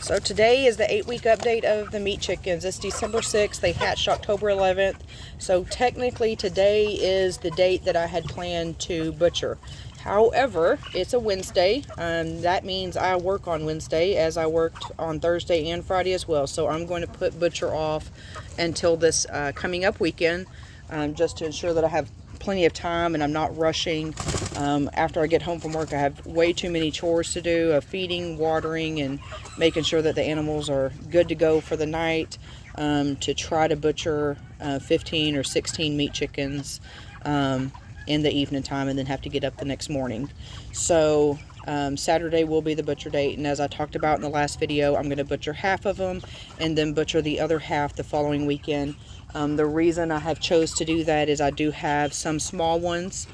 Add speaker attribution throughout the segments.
Speaker 1: So today is the 8-week update of the meat chickens. It's December 6th. They hatched October 11th. So technically today is the date that I had planned to butcher. However, it's a Wednesday. That means I work on Wednesday, as I worked on Thursday and Friday as well. So I'm going to put butcher off until this coming up weekend, just to ensure that I have plenty of time and I'm not rushing. After I get home from work, I have way too many chores to do of feeding, watering, and making sure that the animals are good to go for the night, to try to butcher 15 or 16 meat chickens in the evening time, and then have to get up the next morning. So Saturday will be the butcher date, and as I talked about in the last video, I'm going to butcher half of them and then butcher the other half the following weekend. The reason I have chose to do that is I do have some small ones.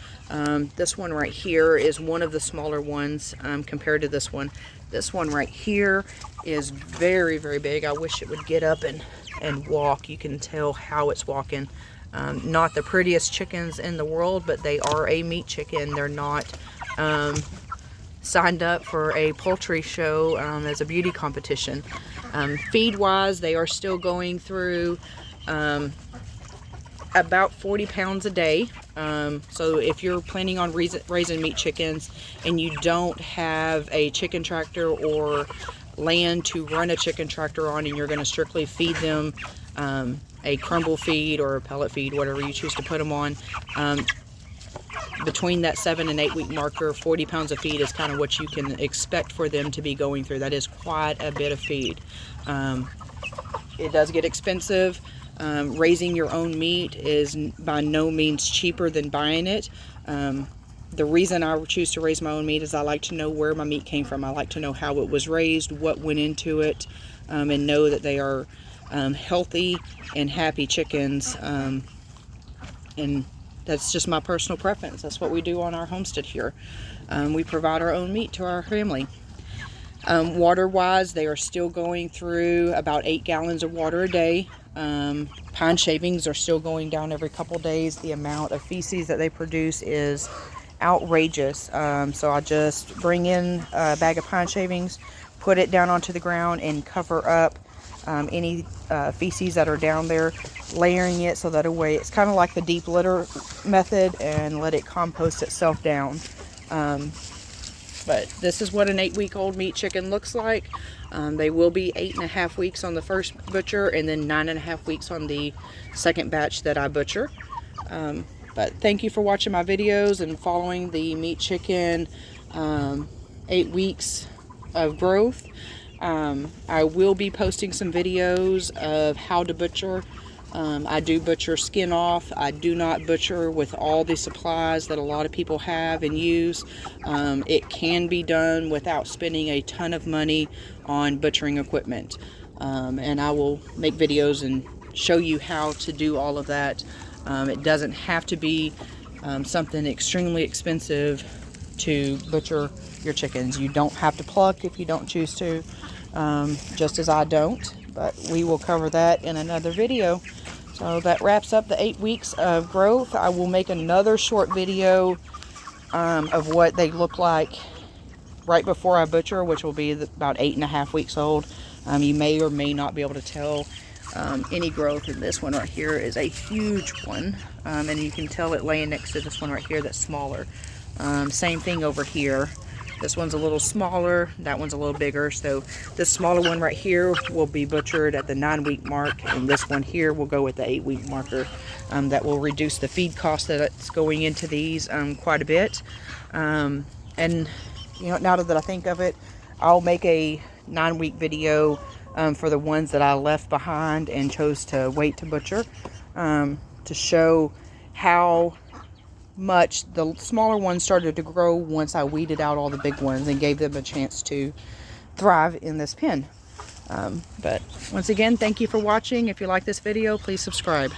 Speaker 1: This one right here is one of the smaller ones compared to this one. This one right here is very, very big. I wish it would get up and walk. You can tell how it's walking. Not the prettiest chickens in the world, but they are a meat chicken. They're not signed up for a poultry show as a beauty competition. Feed-wise, they are still going through about 40 pounds a day. So if you're planning on raising meat chickens and you don't have a chicken tractor or land to run a chicken tractor on, and you're going to strictly feed them a crumble feed or a pellet feed, whatever you choose to put them on, between that 7 and 8 week marker, 40 pounds of feed is kind of what you can expect for them to be going through. That is quite a bit of feed. It does get expensive. Raising your own meat is by no means cheaper than buying it. The reason I choose to raise my own meat is I like to know where my meat came from. I like to know how it was raised, what went into it, and know that they are healthy and happy chickens. And that's just my personal preference. That's what we do on our homestead here. We provide our own meat to our family. Water-wise, they are still going through about 8 gallons of water a day. Pine shavings are still going down every couple days. The amount of feces that they produce is outrageous. So I just bring in a bag of pine shavings, put it down onto the ground, and cover up any feces that are down there, layering it so that a way it's kind of like the deep litter method, and let it compost itself down. But this is what an 8-week-old meat chicken looks like. They will be 8.5 weeks on the first butcher, and then 9.5 weeks on the second batch that I butcher. But thank you for watching my videos and following the meat chicken 8 weeks of growth. I will be posting some videos of how to butcher. I do butcher skin off. I do not butcher with all the supplies that a lot of people have and use. It can be done without spending a ton of money on butchering equipment. And I will make videos and show you how to do all of that. It doesn't have to be something extremely expensive to butcher your chickens. You don't have to pluck if you don't choose to, just as I don't. But we will cover that in another video. So that wraps up the 8 weeks of growth. I will make another short video of what they look like right before I butcher, which will be about 8.5 weeks old. You may or may not be able to tell any growth. And this one right here is a huge one, and you can tell it laying next to this one right here that's smaller. Same thing over here. This one's a little smaller, that one's a little bigger. So this smaller one right here will be butchered at the 9-week mark, and this one here will go with the 8-week marker. That will reduce the feed cost that's going into these quite a bit. And you know, now that I think of it, I'll make a 9-week video for the ones that I left behind and chose to wait to butcher, to show how much the smaller ones started to grow once I weeded out all the big ones and gave them a chance to thrive in this pen. But once again, thank you for watching. If you like this video, please subscribe.